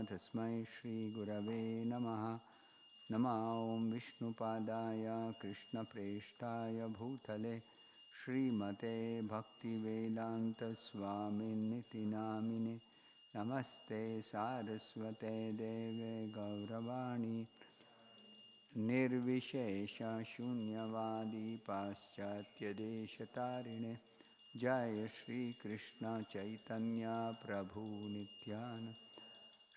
Tasmai Shri Gurave Namaha. Nama Om Vishnupadaya Krishna Preshtaya Bhutale Srimate Bhakti Vedanta Swami Niti Namine Namaste Saraswate Deve Gauravani Nirvishesha Shunyavadi Paschatya Deshatarine Jaya Shri Krishna Chaitanya Prabhu Nityananda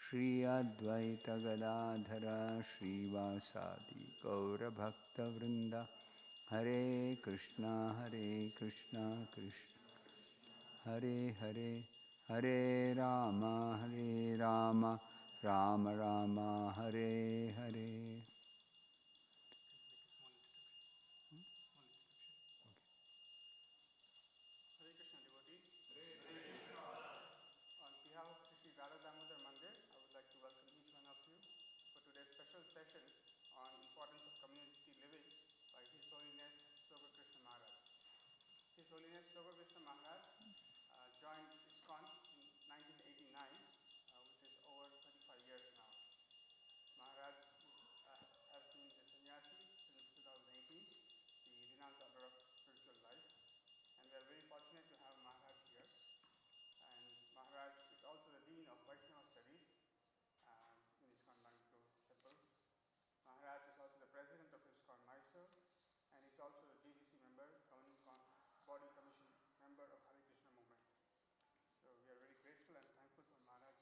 Shri Advaita Gadadhara Shri Vasadi Gaura Bhakta Vrinda Hare Krishna Krishna Hare Hare Hare Rama Rama Rama Hare Hare. Session on importance of community living by His Holiness Stoka Krishna Maharaj. His Holiness Stoka Krishna Maharaj joined ISKCON in 1989, which is over 35 years now. Maharaj has been a sannyasi since 2018, the renounced order of spiritual life, and we are very fortunate to have Maharaj here. And Maharaj is also the Dean of Vaishnava Studies in ISKCON Bangalore Temples. Maharaj is also the president of ISKCON Mysore, and is also a GBC member, governing body commission member of Hare Krishna movement. So we are very grateful and thankful for Maharaj's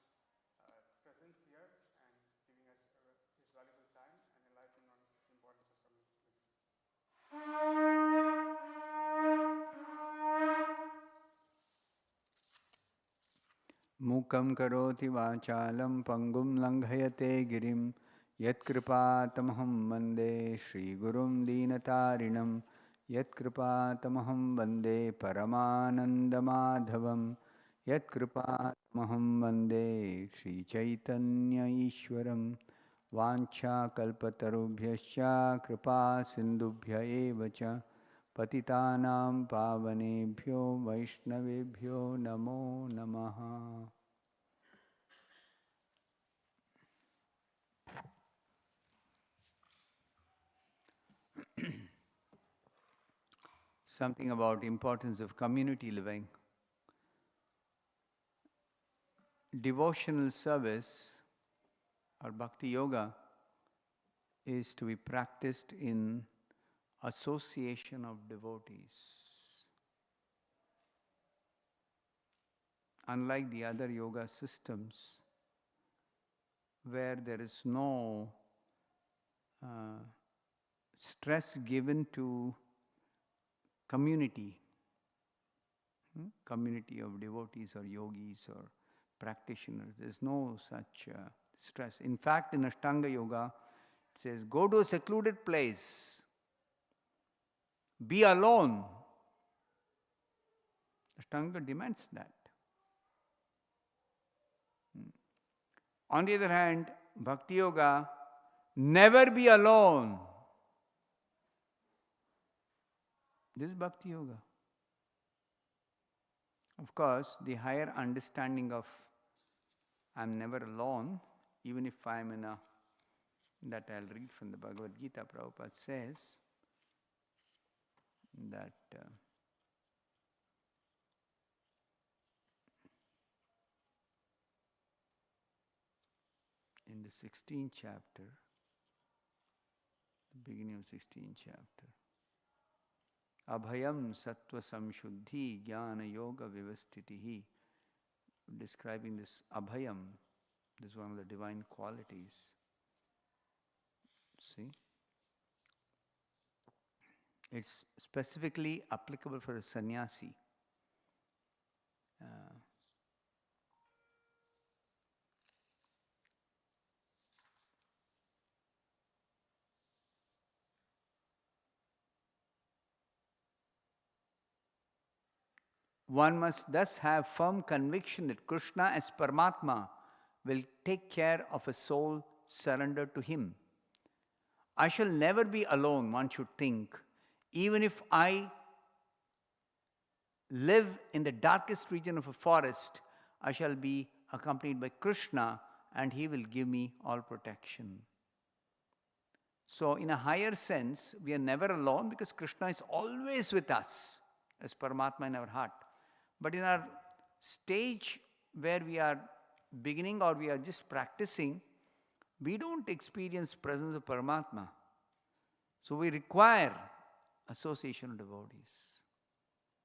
presence here and giving us his valuable time and enlightenment on the importance of community living. Mukam karoti vachalam pangum langhayate girim Yatkripatamaham Vande Shri Gurum Dinatarinam Yatkripatamaham Vande Paramanandamadhavam Yatkripatamaham Vande Shri Chaitanya Ishwaram Vancha Kalpatarubhyascha Kripa Sindubhya Evacha Patitanam Pavanebhyo Vaishnavebhyo Namo Namaha. Something about importance of community living. Devotional service or bhakti yoga is to be practiced in association of devotees. Unlike the other yoga systems, where there is no stress given to community of devotees or yogis or practitioners. There's no such stress. In fact, in Ashtanga Yoga, it says, go to a secluded place, be alone. Ashtanga demands that. On the other hand, Bhakti Yoga, never be alone. This is Bhakti Yoga. Of course, the higher understanding of I'm never alone, even if I'm in a, that I'll read from the Bhagavad Gita, Prabhupada says that in the 16th chapter, the beginning of 16th chapter, Abhayam Sattva Samshuddhi Jnana Yoga Vivastitihi, describing this Abhayam, this is one of the divine qualities. See? It's specifically applicable for a sannyasi. One must thus have firm conviction that Krishna as Paramatma will take care of a soul surrendered to him. I shall never be alone, one should think. Even if I live in the darkest region of a forest, I shall be accompanied by Krishna and He will give me all protection. So, in a higher sense, we are never alone because Krishna is always with us as Paramatma in our heart. But in our stage where we are beginning or we are just practicing, we don't experience presence of Paramatma. So we require association of devotees.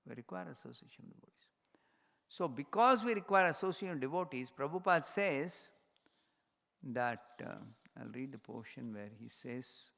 We require association of devotees. So because we require association of devotees, Prabhupada says that, I'll read the portion where he says,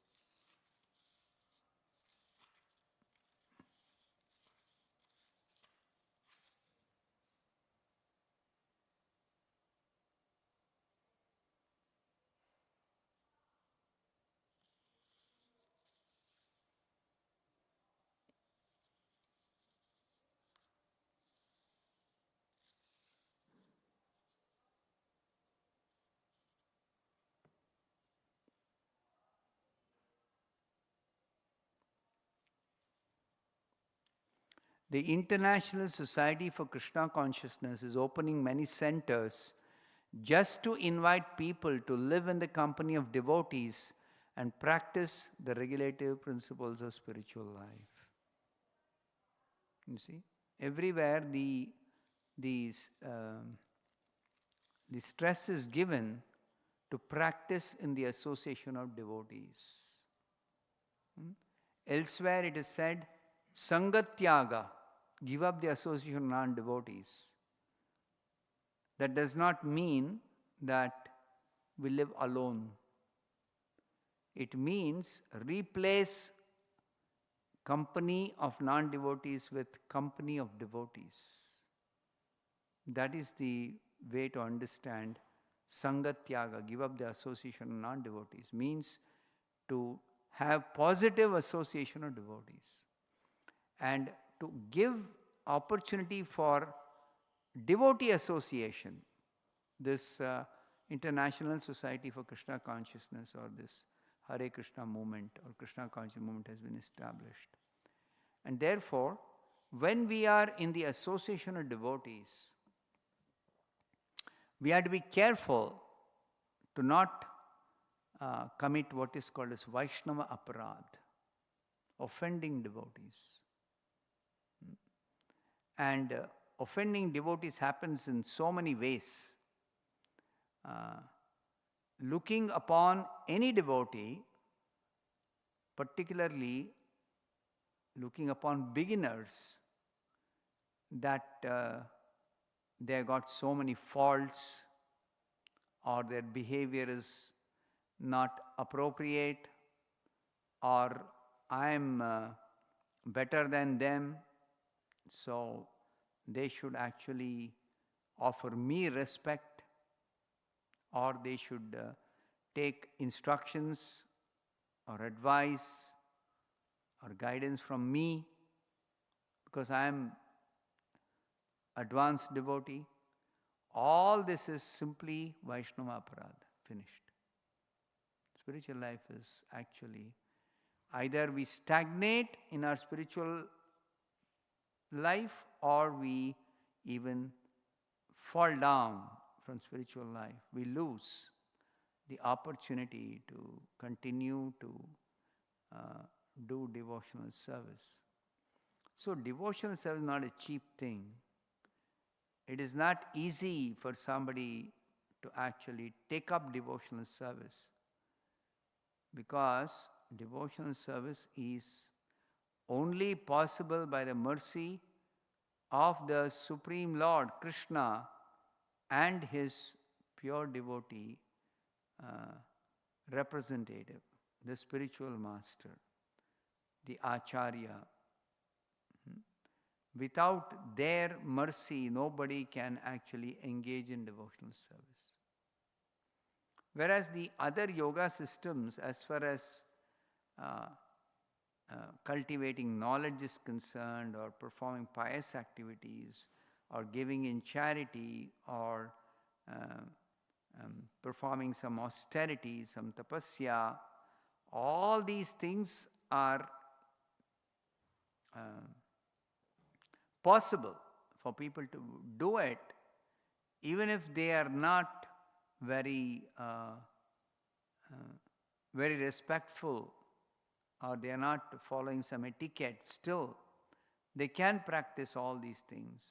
the International Society for Krishna Consciousness is opening many centers just to invite people to live in the company of devotees and practice the regulative principles of spiritual life. You see, everywhere the stress is given to practice in the association of devotees. Elsewhere it is said, Sangatyaga, give up the association of non-devotees. That does not mean that we live alone. It means replace company of non-devotees with company of devotees. That is the way to understand Sangatyaga, give up the association of non-devotees, means to have positive association of devotees and to give opportunity for devotee association. This International Society for Krishna Consciousness or this Hare Krishna movement or Krishna Consciousness movement has been established. And therefore, when we are in the association of devotees, we have to be careful to not commit what is called as Vaishnava Aparad, offending devotees. And offending devotees happens in so many ways. Looking upon any devotee, particularly looking upon beginners, that they have got so many faults or their behavior is not appropriate or I am better than them, so they should actually offer me respect or they should take instructions or advice or guidance from me because I am advanced devotee. All this is simply Vaishnava Aparad, finished. Spiritual life is actually either we stagnate in our spiritual life or we even fall down from spiritual life. We lose the opportunity to continue to do devotional service. So devotional service is not a cheap thing. It is not easy for somebody to actually take up devotional service because devotional service is only possible by the mercy of the Supreme Lord Krishna and his pure devotee representative, the spiritual master, the Acharya. Without their mercy, nobody can actually engage in devotional service. Whereas the other yoga systems, as far as cultivating knowledge is concerned, or performing pious activities, or giving in charity, or performing some austerity, some tapasya, all these things are possible for people to do it, even if they are not very, very respectful, or they are not following some etiquette, still they can practice all these things,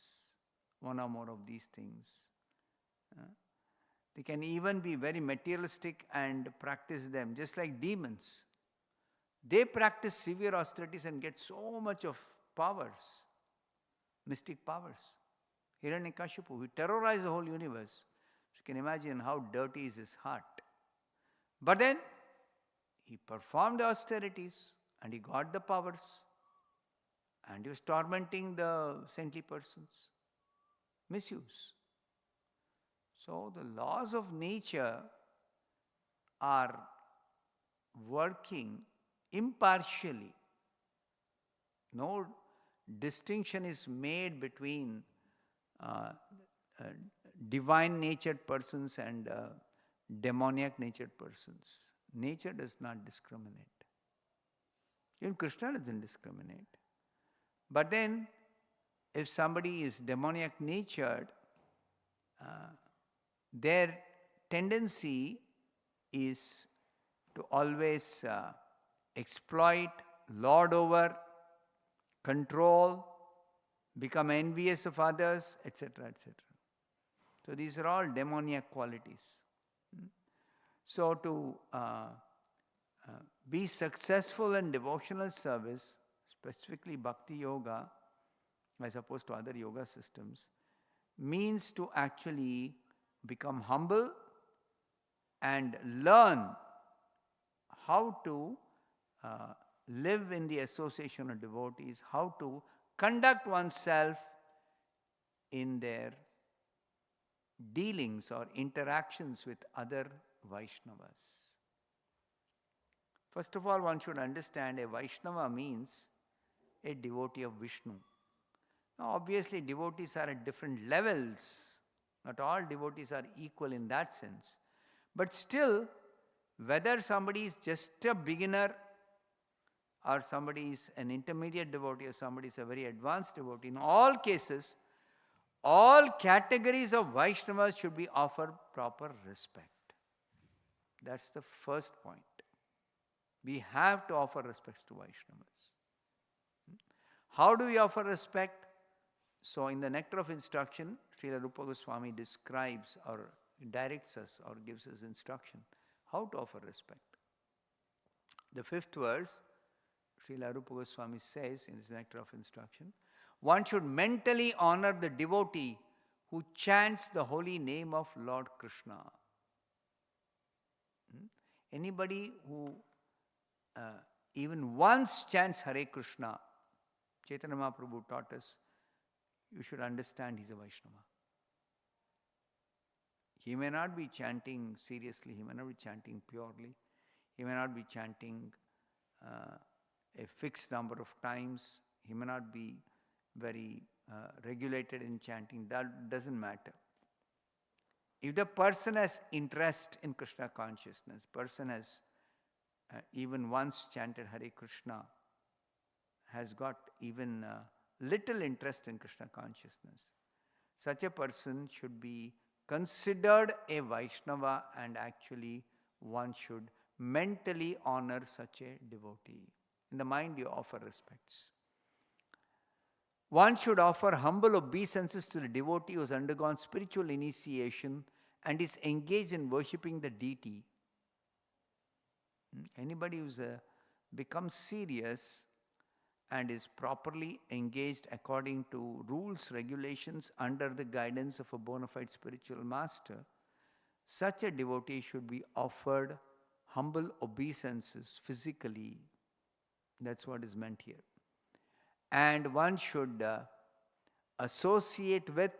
one or more of these things. They can even be very materialistic and practice them, just like demons. They practice severe austerities and get so much of powers, mystic powers. Hiranyakashipu, he terrorized the whole universe. You can imagine how dirty is his heart. But then, he performed the austerities and he got the powers and he was tormenting the saintly persons. Misuse. So the laws of nature are working impartially. No distinction is made between divine natured persons and demoniac natured persons. Nature does not discriminate. Even Krishna doesn't discriminate. But then, if somebody is demoniac natured, their tendency is to always exploit, lord over, control, become envious of others, etc., etc. So these are all demoniac qualities. So to be successful in devotional service, specifically bhakti yoga, as opposed to other yoga systems, means to actually become humble and learn how to live in the association of devotees, how to conduct oneself in their dealings or interactions with other Vaishnavas. First of all, one should understand a Vaishnava means a devotee of Vishnu. Now, obviously, devotees are at different levels. Not all devotees are equal in that sense. But still, whether somebody is just a beginner or somebody is an intermediate devotee or somebody is a very advanced devotee, in all cases, all categories of Vaishnavas should be offered proper respect. That's the first point. We have to offer respects to Vaishnavas. How do we offer respect? So in the Nectar of Instruction, Srila Rupa Goswami describes or directs us or gives us instruction how to offer respect. The 5th verse, Srila Rupa Goswami says in his Nectar of Instruction, one should mentally honor the devotee who chants the holy name of Lord Krishna. Anybody who even once chants Hare Krishna, Chaitanya Mahaprabhu taught us, you should understand he's a Vaishnava. He may not be chanting seriously, he may not be chanting purely, he may not be chanting a fixed number of times, he may not be very regulated in chanting, that doesn't matter. If the person has interest in Krishna consciousness, person has even once chanted Hare Krishna, has got even little interest in Krishna consciousness, such a person should be considered a Vaishnava, and actually one should mentally honor such a devotee. In the mind you offer respects. One should offer humble obeisances to the devotee who has undergone spiritual initiation and is engaged in worshipping the deity. Anybody who's becomes serious and is properly engaged according to rules, regulations, under the guidance of a bona fide spiritual master, such a devotee should be offered humble obeisances physically. That's what is meant here. And one should associate with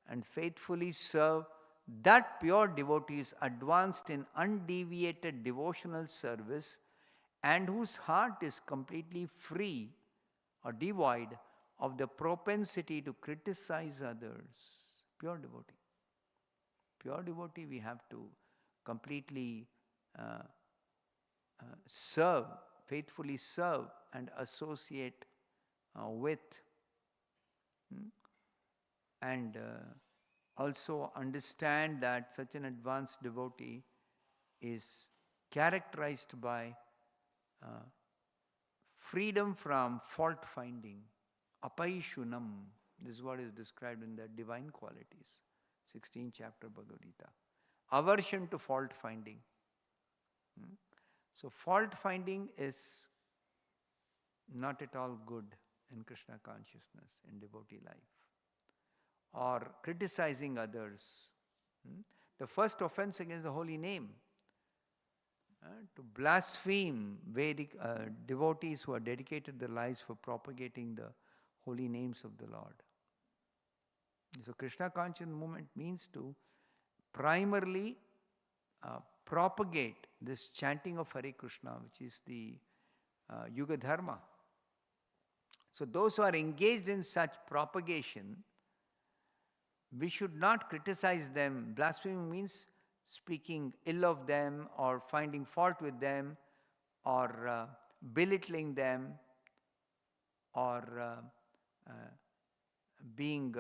and faithfully serve that pure devotee is advanced in undeviated devotional service and whose heart is completely free or devoid of the propensity to criticize others. Pure devotee. Pure devotee we have to completely serve, faithfully serve and associate with and also understand that such an advanced devotee is characterized by freedom from fault finding. Apaishunam. This is what is described in the divine qualities, 16th chapter Bhagavad Gita. Aversion to fault finding. So fault finding is not at all good in Krishna consciousness, in devotee life. Or criticizing others. The first offense against the holy name. To blaspheme Vedic devotees who have dedicated their lives for propagating the holy names of the Lord. So Krishna conscious movement means to primarily propagate this chanting of Hare Krishna, which is the Yuga Dharma. So those who are engaged in such propagation, we should not criticize them. Blaspheming means speaking ill of them or finding fault with them or belittling them or being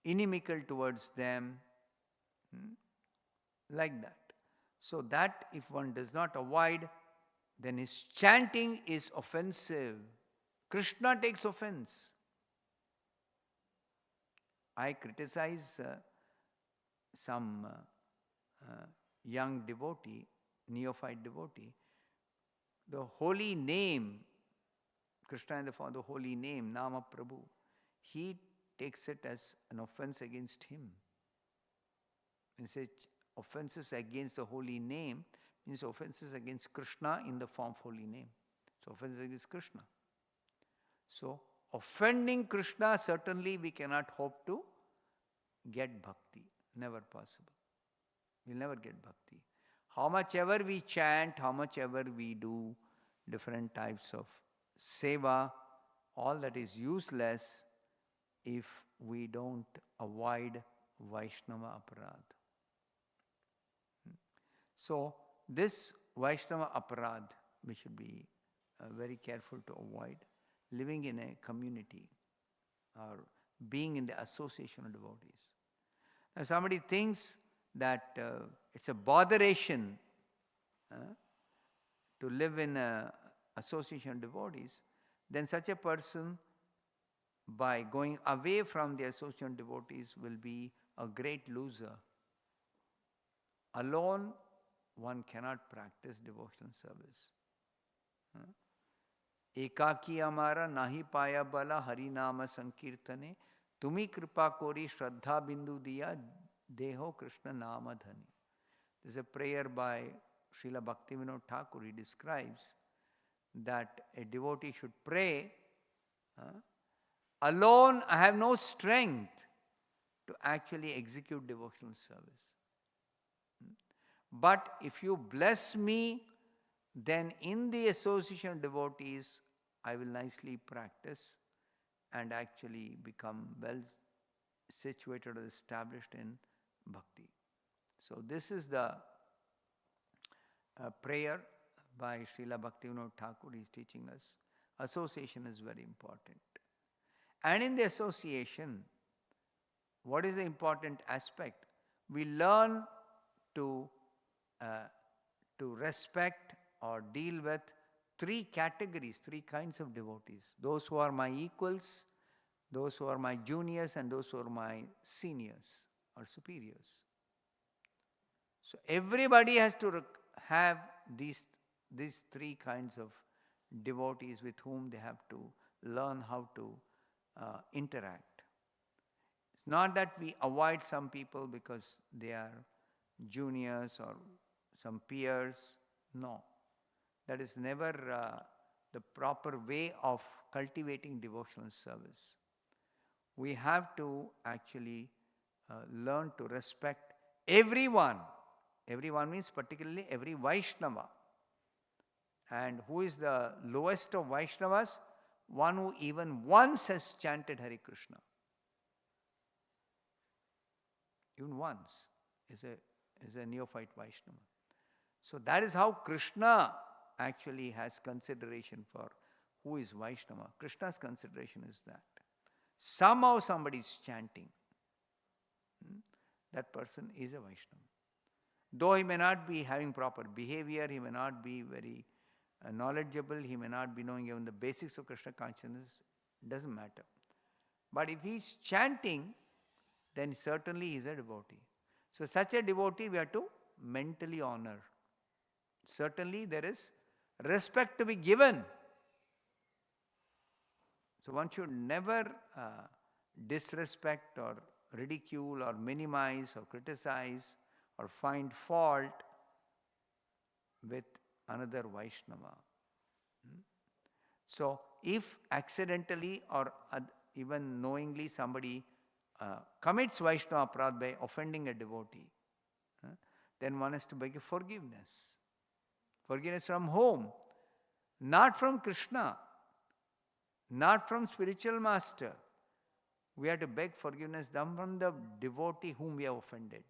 inimical towards them, like that. So that if one does not avoid, then his chanting is offensive. Krishna takes offense. I criticize some young devotee, neophyte devotee. The holy name, Krishna in the form of the holy name, Nama Prabhu, he takes it as an offense against him. When he says offenses against the holy name, means offenses against Krishna in the form of holy name. So offenses against Krishna. So offending Krishna, certainly we cannot hope to get bhakti. Never possible. We'll never get bhakti. How much ever we chant, how much ever we do different types of seva, all that is useless if we don't avoid Vaishnava aparad. So this Vaishnava aparad we should be very careful to avoid. Living in a community or being in the association of devotees. Now somebody thinks that it's a botheration to live in an association of devotees, then such a person, by going away from the association of devotees, will be a great loser. Alone, one cannot practice devotional service. Ekaki amara nahi paya bala hari nama sankirtane tumi kripa kori shraddha bindu diya deho Krishna nama dhani. There's a prayer by Srila Bhaktivinoda Thakur. He describes that a devotee should pray, alone I have no strength to actually execute devotional service. But if you bless me, then in the association of devotees, I will nicely practice and actually become well situated or established in bhakti. So this is the prayer by Srila Bhaktivinoda Thakur. He is teaching us association is very important. And in the association, what is the important aspect? We learn to respect or deal with three categories, three kinds of devotees. Those who are my equals, those who are my juniors, and those who are my seniors or superiors. So everybody has to have these three kinds of devotees with whom they have to learn how to interact. It's not that we avoid some people because they are juniors or some peers. No. That is never the proper way of cultivating devotional service. We have to actually learn to respect everyone. Everyone means particularly every Vaishnava. And who is the lowest of Vaishnavas? One who even once has chanted Hare Krishna. Even once is a neophyte Vaishnava. So that is how Krishna actually has consideration for who is Vaishnava. Krishna's consideration is that. Somehow somebody is chanting. that person is a Vaishnava. Though he may not be having proper behavior, he may not be very knowledgeable, he may not be knowing even the basics of Krishna consciousness, doesn't matter. But if he is chanting, then certainly he is a devotee. So such a devotee we have to mentally honor. Certainly there is respect to be given. So one should never disrespect or ridicule or minimize or criticize or find fault with another Vaishnava. So if accidentally or even knowingly somebody commits Vaishnava aparadha by offending a devotee, then one has to beg forgiveness. Forgiveness from whom? Not from Krishna, not from spiritual master. We have to beg forgiveness from the devotee whom we have offended.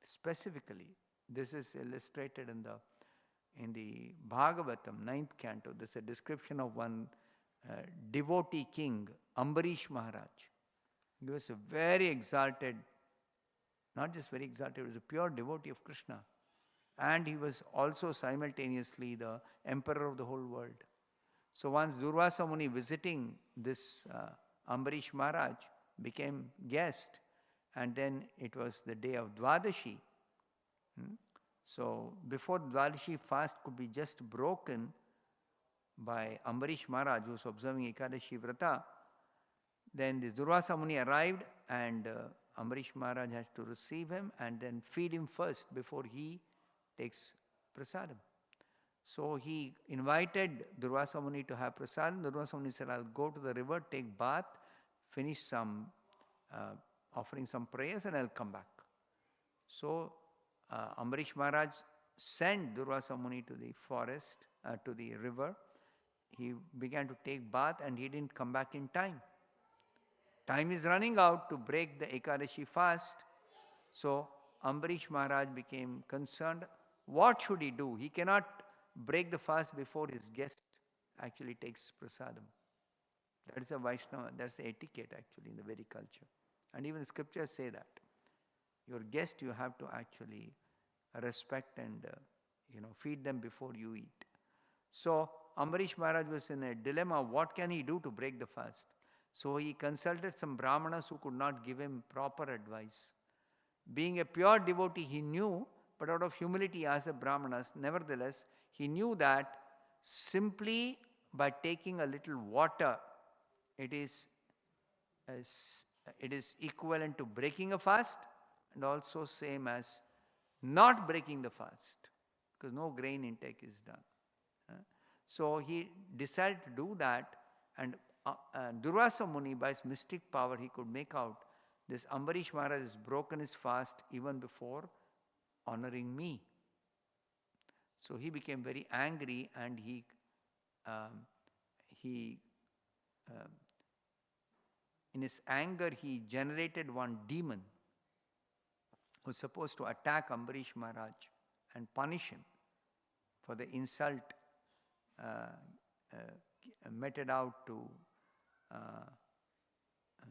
Specifically, this is illustrated in the Bhagavatam, 9th canto. There's a description of one devotee king, Ambarish Maharaj. He was a very exalted, not just very exalted, he was a pure devotee of Krishna. And he was also simultaneously the emperor of the whole world. So once Durvasa Muni visiting this Ambarish Maharaj became guest, and then it was the day of Dvadashi. So before Dvadashi fast could be just broken by Ambarish Maharaj, who was observing Ekadashi Vrata, then this Durvasa Muni arrived, and Ambarish Maharaj has to receive him and then feed him first before he takes prasadam. So he invited Durvasa Muni to have prasadam. Durvasa Muni said, I'll go to the river, take bath, finish some offering some prayers, and I'll come back. So Ambarish Maharaj sent Durvasa Muni to the forest, to the river. He began to take bath and he didn't come back in time. Time is running out to break the Ekadashi fast. So Ambarish Maharaj became concerned. What should he do? He cannot break the fast before his guest actually takes prasadam. That is a Vaishnava, that's the etiquette actually in the Vedic culture. And even the scriptures say that. Your guest you have to actually respect and feed them before you eat. So Ambarish Maharaj was in a dilemma. What can he do to break the fast? So he consulted some brahmanas who could not give him proper advice. Being a pure devotee, he knew, but out of humility he asked the brahmanas. Nevertheless, he knew that simply by taking a little water, it is equivalent to breaking a fast, and also same as not breaking the fast, because no grain intake is done. So he decided to do that, and Durvasa Muni, by his mystic power, he could make out this Ambarish Maharaj has broken his fast even before honoring me. So he became very angry, and he in his anger, he generated one demon who was supposed to attack Ambarish Maharaj and punish him for the insult meted out to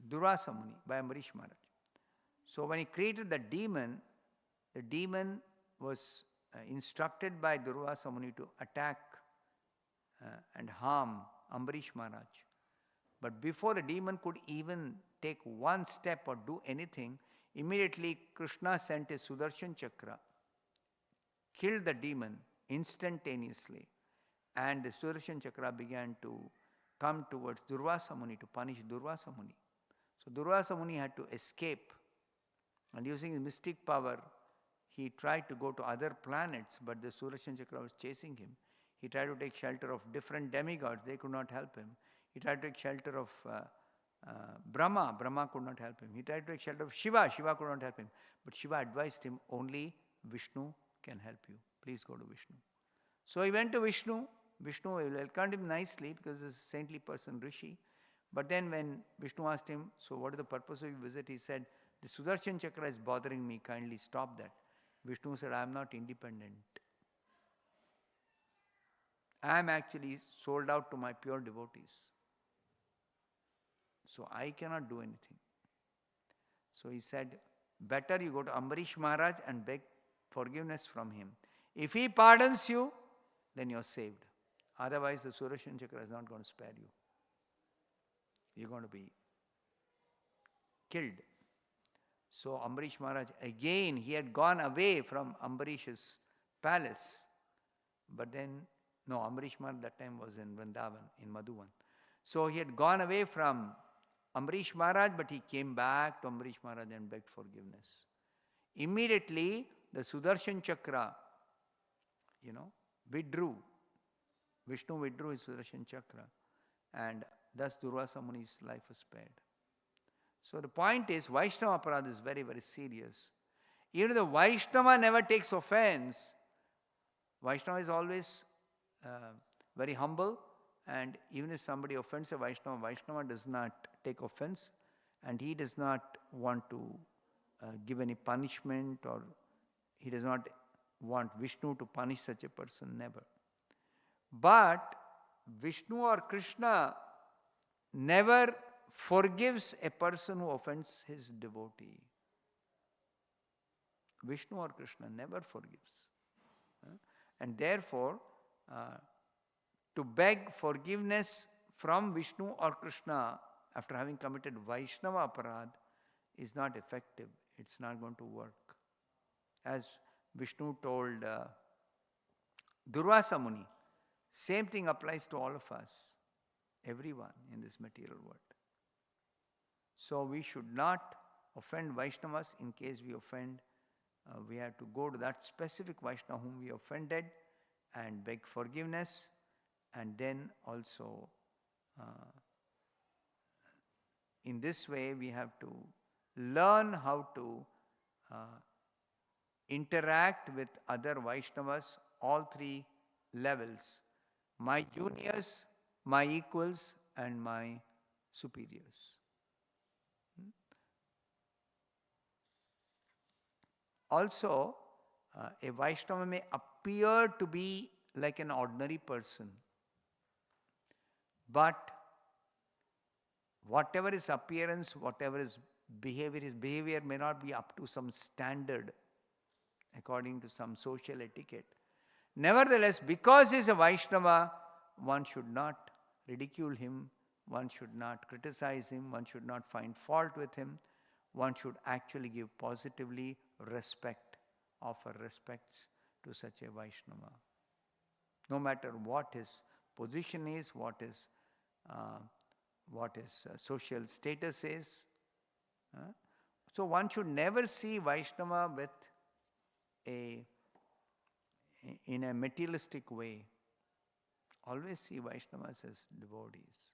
Durvasa Muni by Ambarish Maharaj. So when he created the demon was instructed by Durvasa Muni to attack and harm Ambarish Maharaj. But before the demon could even take one step or do anything, immediately Krishna sent a Sudarshan Chakra, killed the demon instantaneously, and the Sudarshan Chakra began to come towards Durvasa Muni to punish Durvasa Muni. So Durvasa Muni had to escape, and using his mystic power, he tried to go to other planets, but the Sudarshan Chakra was chasing him. He tried to take shelter of different demigods, they could not help him. He tried to take shelter of Brahma, Brahma could not help him. He tried to take shelter of Shiva, Shiva could not help him. But Shiva advised him, only Vishnu can help you. Please go to Vishnu. So he went to Vishnu. Vishnu welcomed him nicely because he's a saintly person, Rishi. But then when Vishnu asked him, so what is the purpose of your visit? He said, the Sudarshan Chakra is bothering me, kindly stop that. Vishnu said, I am not independent. I am actually sold out to my pure devotees. So I cannot do anything. So he said, better you go to Ambarish Maharaj and beg forgiveness from him. If he pardons you, then you're saved. Otherwise, the Sudarshan Chakra is not going to spare you. You're going to be killed. So Ambarish Maharaj, again, he had gone away from Ambarish's palace. But then, no, Ambarish Maharaj that time was in Vrindavan, in Madhuvan. So he had gone away from Ambarish Maharaj, but he came back to Ambarish Maharaj and begged forgiveness. Immediately, the Sudarshan Chakra, withdrew. Vishnu withdrew his Sudarshan Chakra, and thus Durvasa Muni's life was spared. So the point is, Vaishnava Aparadha is very, very serious. Even if the Vaishnava never takes offense, Vaishnava is always very humble, and even if somebody offends a Vaishnava, Vaishnava does not take offense, and he does not want to give any punishment, or he does not want Vishnu to punish such a person, never. But Vishnu or Krishna never forgives a person who offends his devotee. Vishnu or Krishna never forgives. And therefore, to beg forgiveness from Vishnu or Krishna after having committed Vaishnava Aparad is not effective. It's not going to work. As Vishnu told Durvasa Muni, same thing applies to all of us, everyone in this material world. So we should not offend Vaishnavas. In case we offend, we have to go to that specific Vaishnava whom we offended and beg forgiveness, and then also in this way we have to learn how to interact with other Vaishnavas, all three levels: my juniors, my equals, and my superiors. Also, a Vaishnava may appear to be like an ordinary person, but whatever his appearance, whatever his behavior may not be up to some standard according to some social etiquette. Nevertheless, because he is a Vaishnava, one should not ridicule him, one should not criticize him, one should not find fault with him. One should actually give positively respect, offer respects to such a Vaishnava. No matter what his position is, what his social status is. So one should never see Vaishnava in a materialistic way. Always see Vaishnavas as devotees.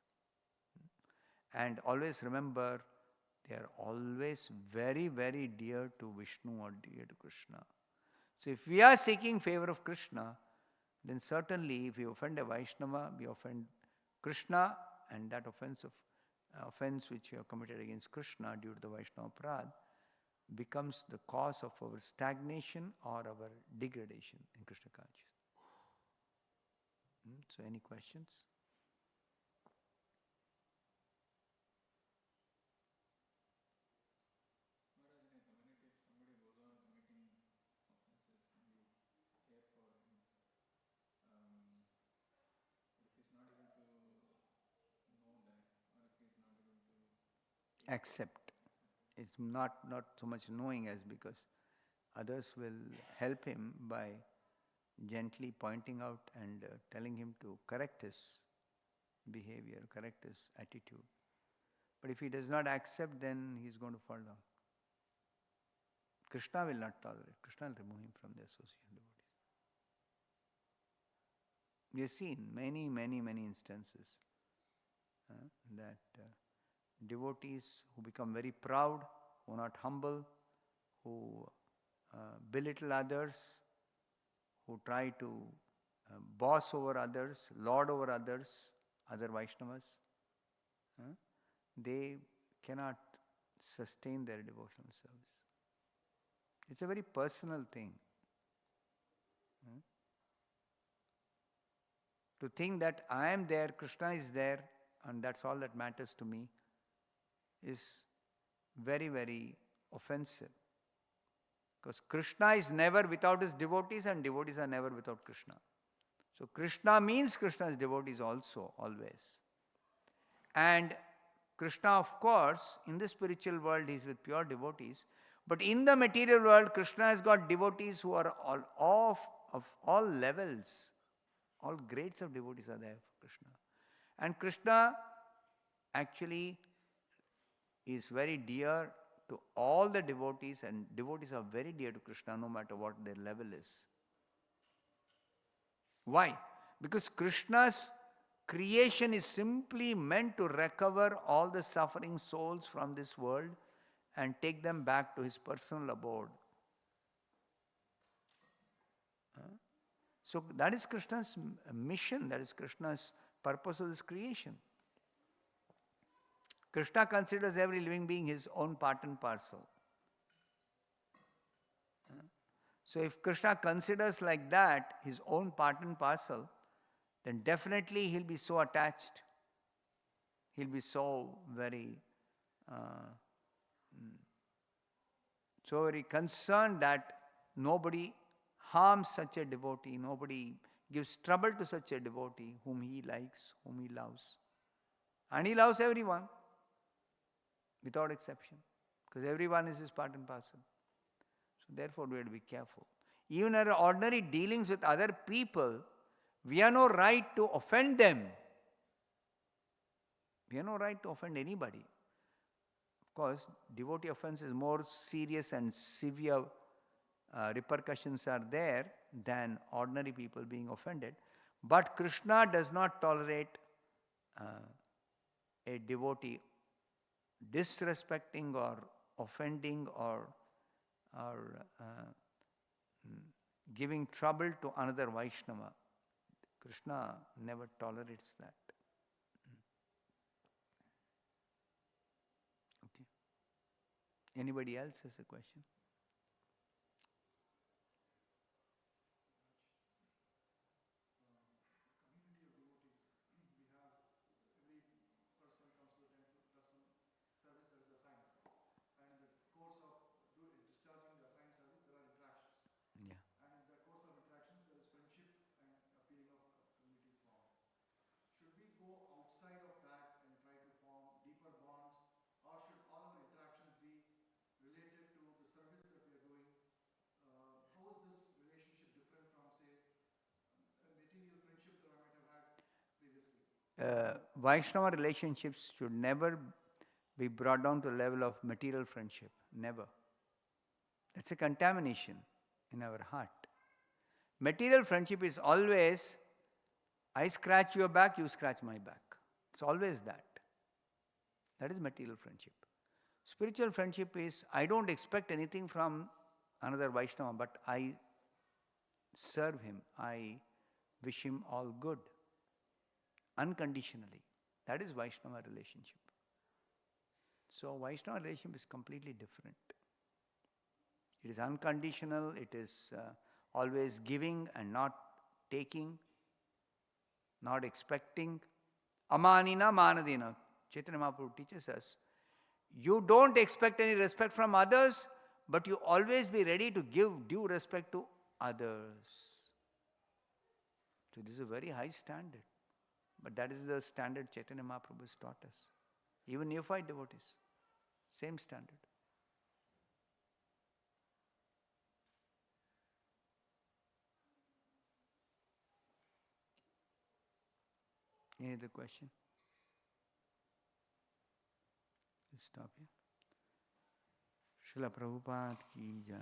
And always remember, they are always very, very dear to Vishnu or dear to Krishna. So if we are seeking favor of Krishna, then certainly if we offend a Vaishnava, we offend Krishna, and that offense which we have committed against Krishna due to the Vaishnava Aparad becomes the cause of our stagnation or our degradation in Krishna consciousness. So any questions? Accept. It's not so much knowing as because others will help him by gently pointing out and telling him to correct his behavior, correct his attitude. But if he does not accept, then he is going to fall down. Krishna will not tolerate. Krishna will remove him from the association devotees. We have seen many, many, many instances that devotees who become very proud, who are not humble, who belittle others, who try to boss over others, lord over others, other Vaishnavas, they cannot sustain their devotional service. It's a very personal thing. To think that I am there, Krishna is there, and that's all that matters to me is very, very offensive. Because Krishna is never without his devotees and devotees are never without Krishna. So Krishna means Krishna's devotees also, always. And Krishna, of course, in the spiritual world, he is with pure devotees. But in the material world, Krishna has got devotees who are all of all levels. All grades of devotees are there for Krishna. And Krishna actually is very dear to all the devotees, and devotees are very dear to Krishna no matter what their level is. Why? Because Krishna's creation is simply meant to recover all the suffering souls from this world and take them back to his personal abode. So that is Krishna's mission, that is Krishna's purpose of this creation. Krishna considers every living being his own part and parcel. So if Krishna considers like that his own part and parcel, then definitely he'll be so attached. He'll be so very concerned that nobody harms such a devotee, nobody gives trouble to such a devotee whom he likes, whom he loves. And he loves everyone, without exception, because everyone is his part and parcel. So therefore we have to be careful. Even in our ordinary dealings with other people, we have no right to offend them. We have no right to offend anybody. Of course, devotee offense is more serious and severe repercussions are there than ordinary people being offended. But Krishna does not tolerate a devotee disrespecting or offending or giving trouble to another Vaishnava. Krishna never tolerates that. Okay. Anybody else has a question? Vaishnava relationships should never be brought down to the level of material friendship. Never. That's a contamination in our heart. Material friendship is always, I scratch your back, you scratch my back. It's always that. That is material friendship. Spiritual friendship is, I don't expect anything from another Vaishnava, but I serve him. I wish him all good. Unconditionally. That is Vaishnava relationship. So Vaishnava relationship is completely different. It is unconditional, it is always giving and not taking, not expecting. Amanina manadina. Chaitanya Mahaprabhu teaches us, you don't expect any respect from others, but you always be ready to give due respect to others. So this is a very high standard. But that is the standard Chaitanya Mahaprabhu has taught us. Even neophyte devotees, same standard. Any other question? Let's stop here. Srila Prabhupada ki jai.